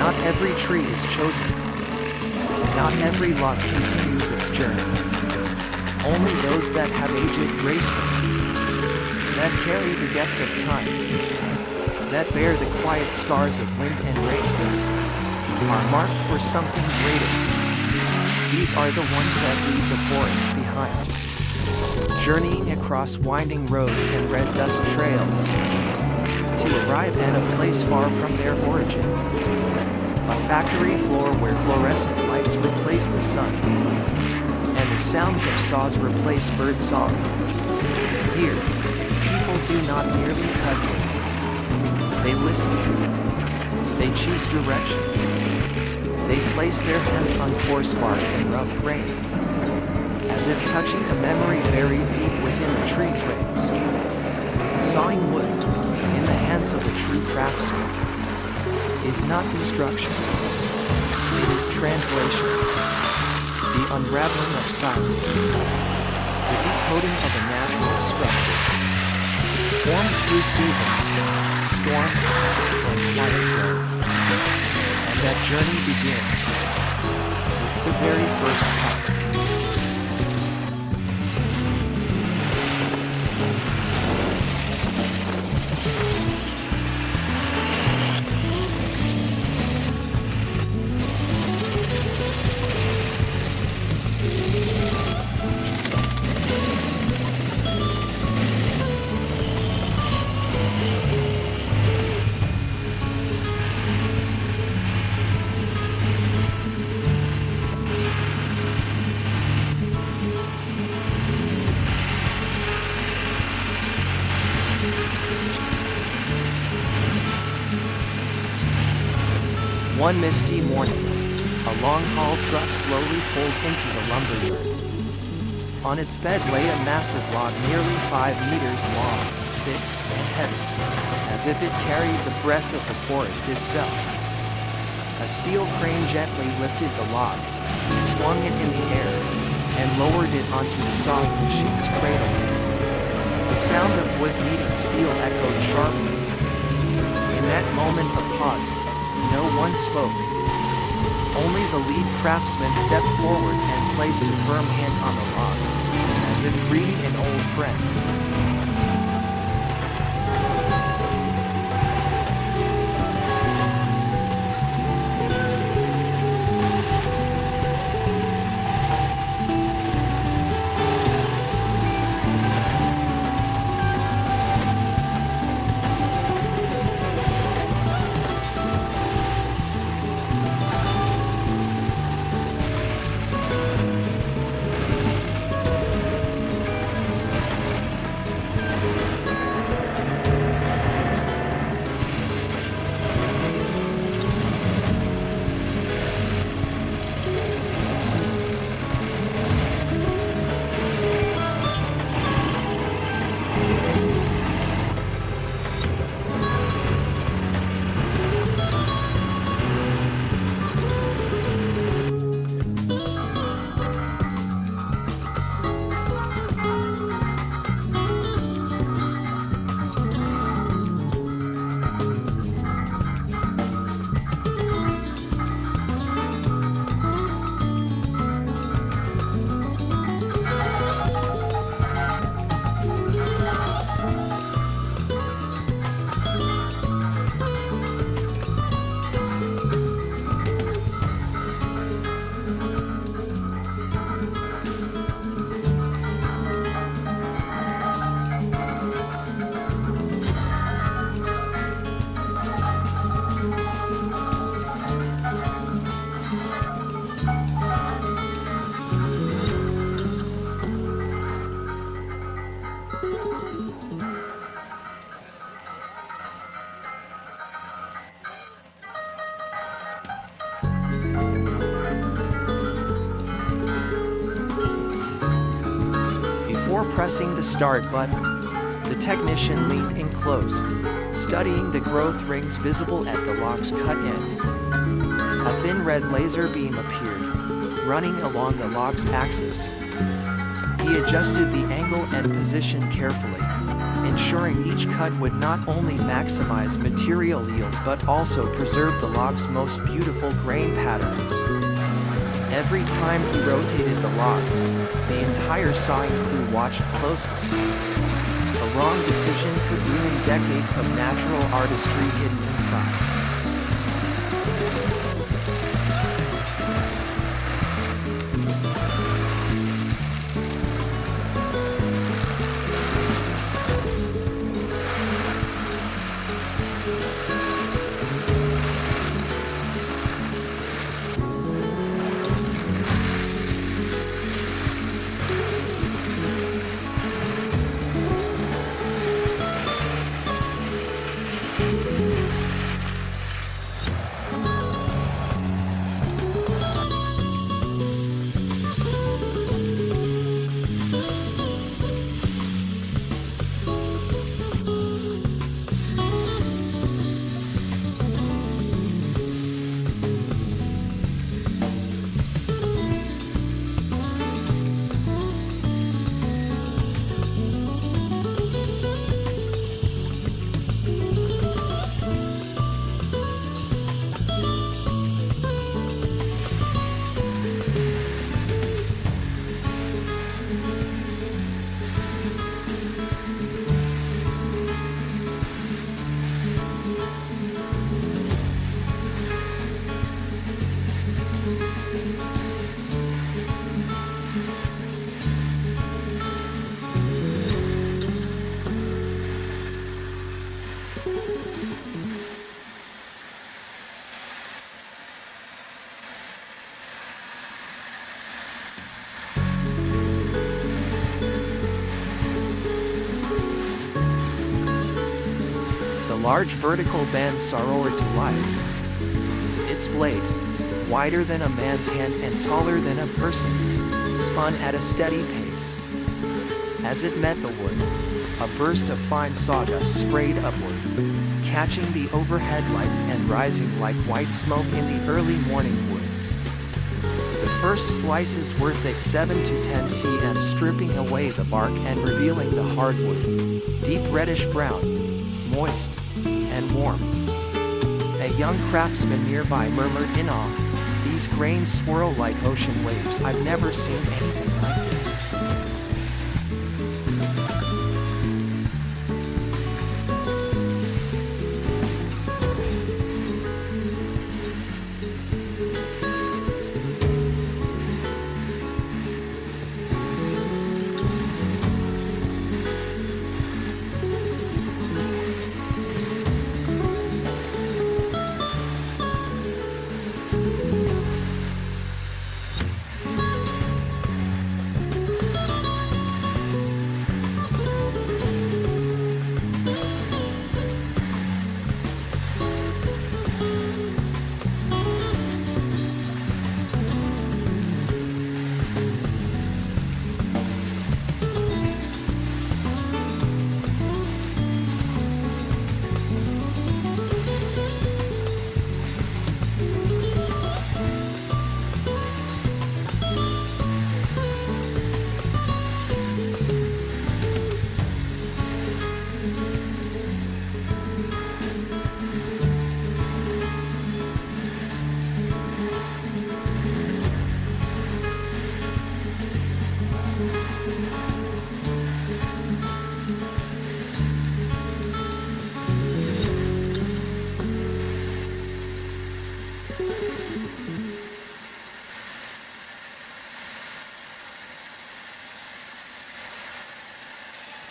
Not every tree is chosen. Not every log continues its journey. Only those that have aged gracefully, that carry the depth of time, that bear the quiet scars of wind and rain, are marked for something greater. These are the ones that leave the forest behind, journeying across winding roads and red dust trails, to arrive at a place far from their origin. A factory floor where fluorescent lights replace the sun, and the sounds of saws replace bird song. Here, people do not merely cut wood. They listen. They choose direction. They place their hands on coarse bark and rough grain, as if touching a memory buried deep within the tree's rings. Sawing wood, in the hands of a true craftsman, is not destruction. It is translation. The unraveling of silence. The decoding of a natural structure. Formed through seasons, storms, and quiet growth. And that journey begins with the very first cut. One misty morning, a long-haul truck slowly pulled into the lumberyard. On its bed lay a massive log nearly 5 meters long, thick and heavy, as if it carried the breath of the forest itself. A steel crane gently lifted the log, swung it in the air, and lowered it onto the sawing machine's cradle. The sound of wood meeting steel echoed sharply. In that moment of pause, no one spoke. Only the lead craftsman stepped forward and placed a firm hand on the log, as if greeting an old friend. Before pressing the start button, the technician leaned in close, studying the growth rings visible at the log's cut end. A thin red laser beam appeared, running along the log's axis. He adjusted the angle and position carefully, ensuring each cut would not only maximize material yield but also preserve the log's most beautiful grain patterns. Every time he rotated the log, the entire sawing crew watched closely. A wrong decision could ruin decades of natural artistry hidden inside. Large vertical bend saw roared to life. Its blade, wider than a man's hand and taller than a person, spun at a steady pace. As it met the wood, a burst of fine sawdust sprayed upward, catching the overhead lights and rising like white smoke in the early morning woods. The first slices were thick 7 to 10 cm, stripping away the bark and revealing the hardwood, deep reddish brown, moist, and warm. A young craftsman nearby murmured in awe, "These grains swirl like ocean waves. I've never seen anything like this."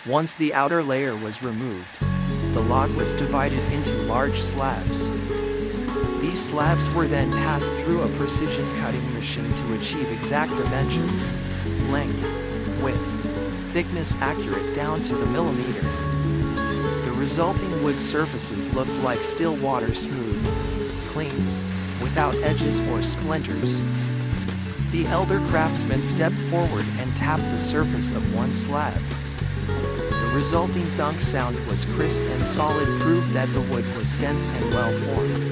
Once the outer layer was removed, the log was divided into large slabs. These slabs were then passed through a precision cutting machine to achieve exact dimensions, length, width, thickness accurate down to the millimeter. The resulting wood surfaces looked like still water, smooth, clean, without edges or splinters. The elder craftsman stepped forward and tapped the surface of one slab. The resulting thunk sound was crisp and solid, proof that the wood was dense and well formed.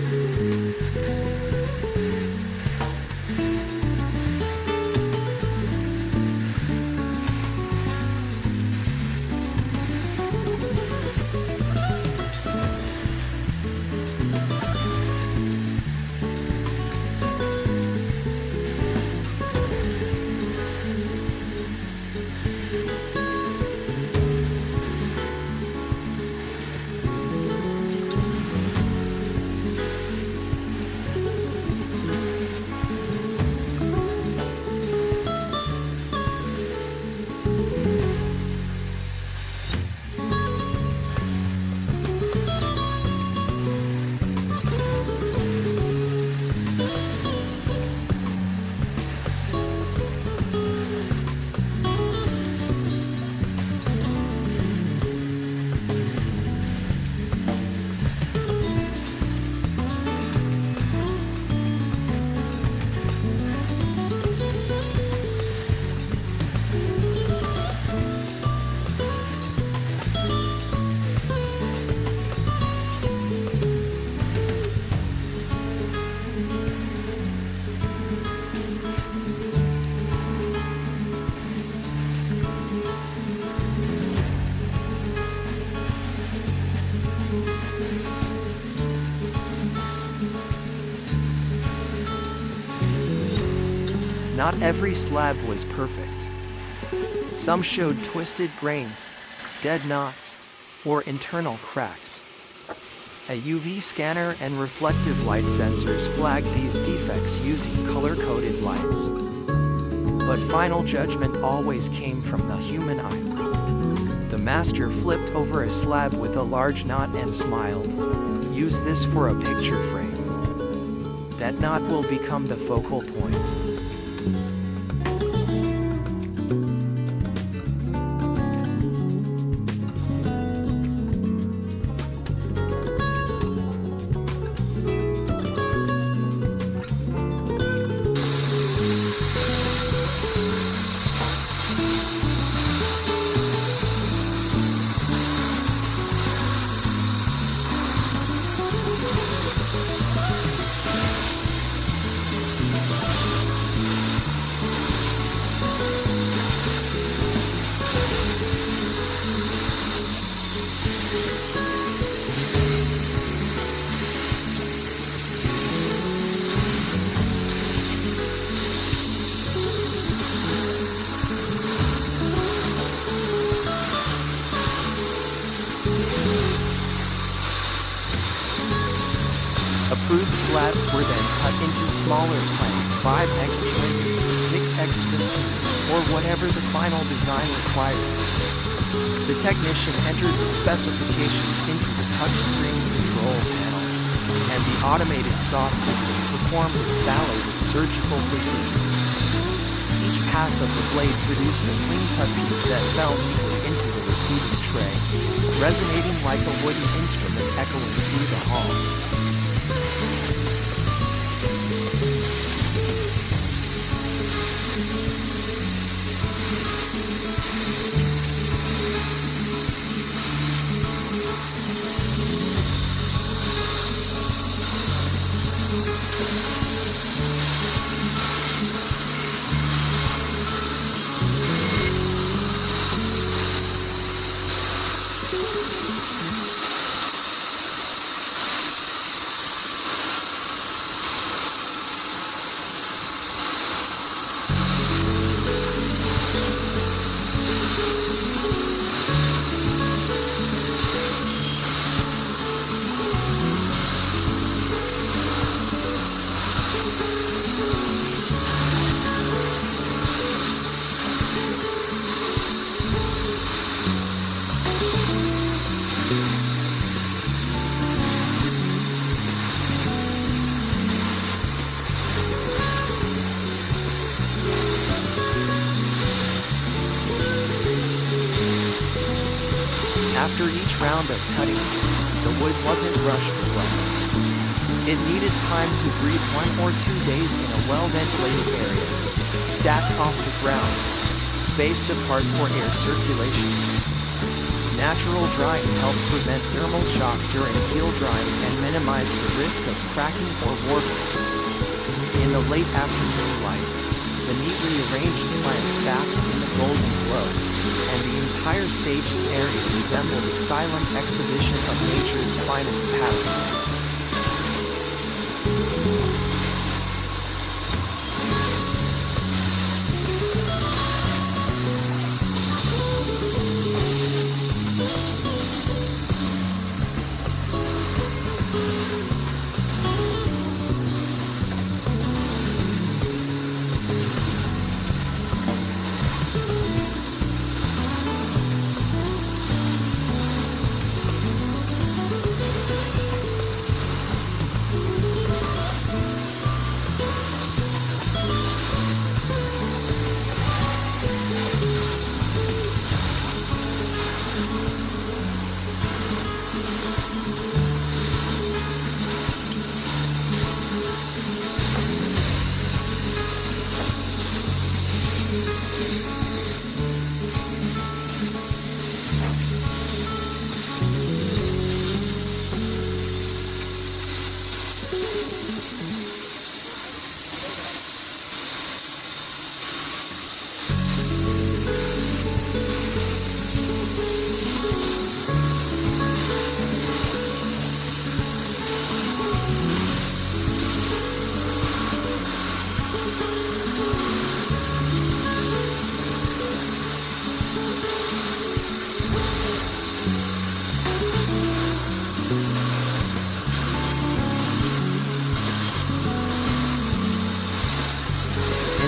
Not every slab was perfect. Some showed twisted grains, dead knots, or internal cracks. A UV scanner and reflective light sensors flagged these defects using color-coded lights. But final judgment always came from the human eye. The master flipped over a slab with a large knot and smiled. Use this for a picture frame. That knot will become the focal point. Approved slabs were then cut into smaller planks 5x20, 6x15, or whatever the final design required. The technician entered the specifications into the touchscreen control panel, and the automated saw system performed its ballet with surgical precision. Each pass of the blade produced a clean-cut piece that fell neatly into the receiving tray, resonating like a wooden instrument echoing through the hall. After each round of cutting, the wood wasn't rushed away. It needed time to breathe 1 or 2 days in a well-ventilated area, stacked off the ground, spaced apart for air circulation. Natural drying helped prevent thermal shock during peel drying and minimize the risk of cracking or warping. In the late afternoon light, the neatly arranged planks basked in the golden glow, and the entire staging area resembled a silent exhibition of nature's finest patterns.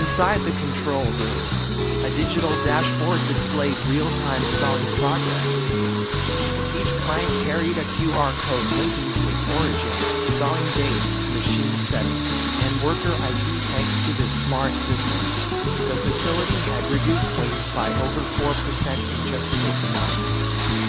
Inside the control room, a digital dashboard displayed real-time sawing progress. Each plank carried a QR code linking to its origin, sawing date, machine settings, and worker ID. Thanks to this smart system, the facility had reduced waste by over 4% in just 6 months.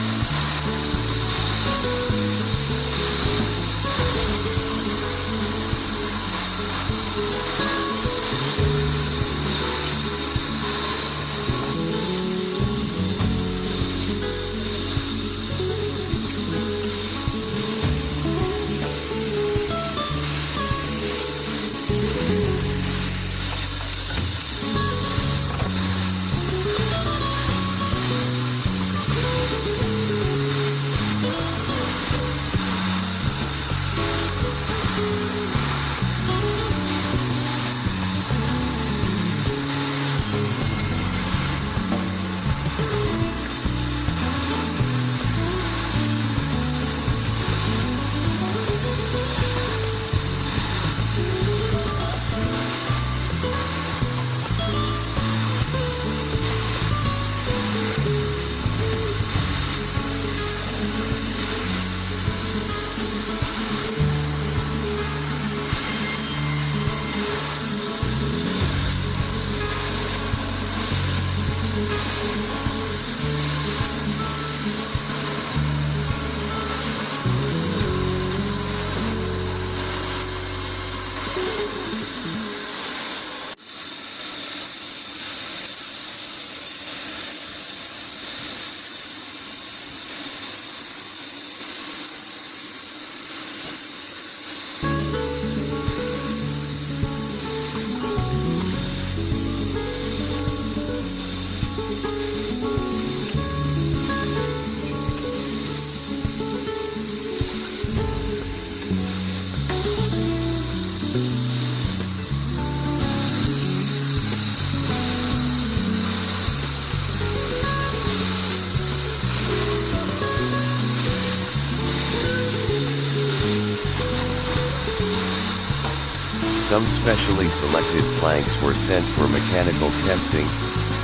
Some specially selected planks were sent for mechanical testing,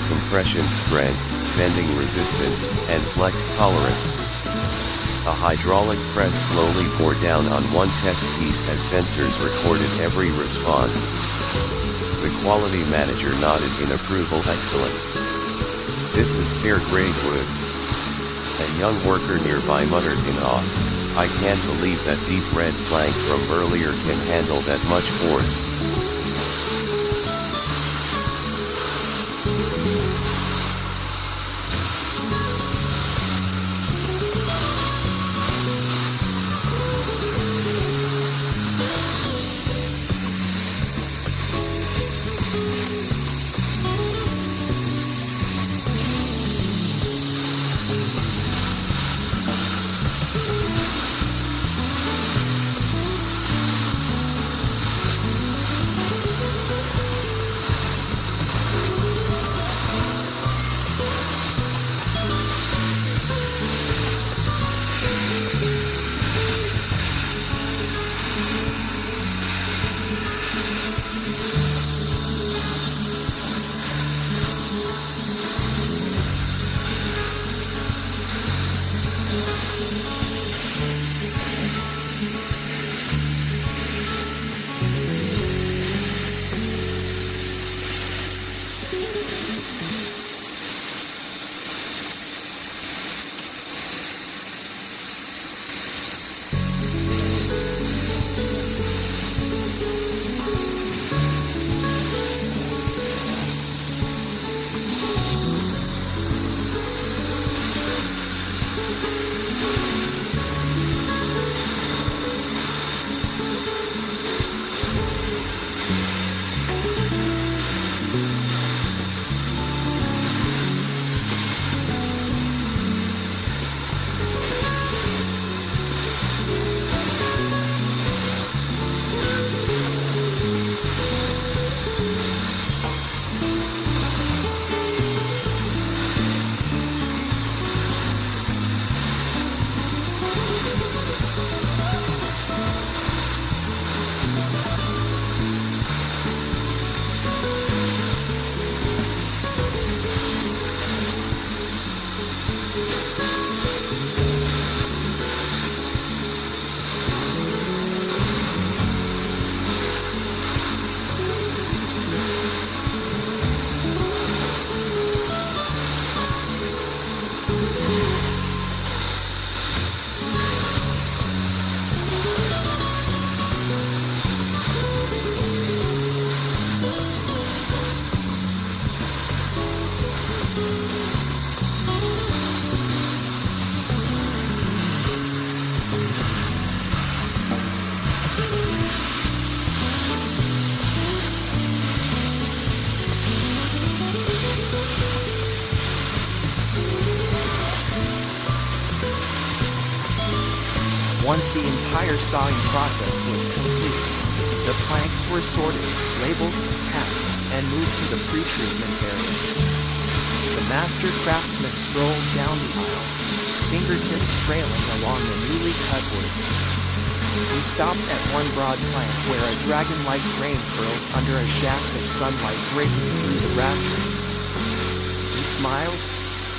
compression strength, bending resistance, and flex tolerance. A hydraulic press slowly bore down on one test piece as sensors recorded every response. The quality manager nodded in approval. Excellent. This is stair grade wood. A young worker nearby muttered in awe, I can't believe that deep red plank from earlier can handle that much force. Once the entire sawing process was complete, the planks were sorted, labeled, tapped, and moved to the pre-treatment area. The master craftsman strolled down the aisle, fingertips trailing along the newly cut wood. He stopped at one broad plank where a dragon-like crane curled under a shaft of sunlight breaking through the rafters. He smiled,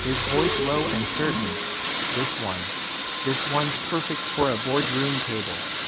his voice low and certain. This one's perfect for a boardroom table.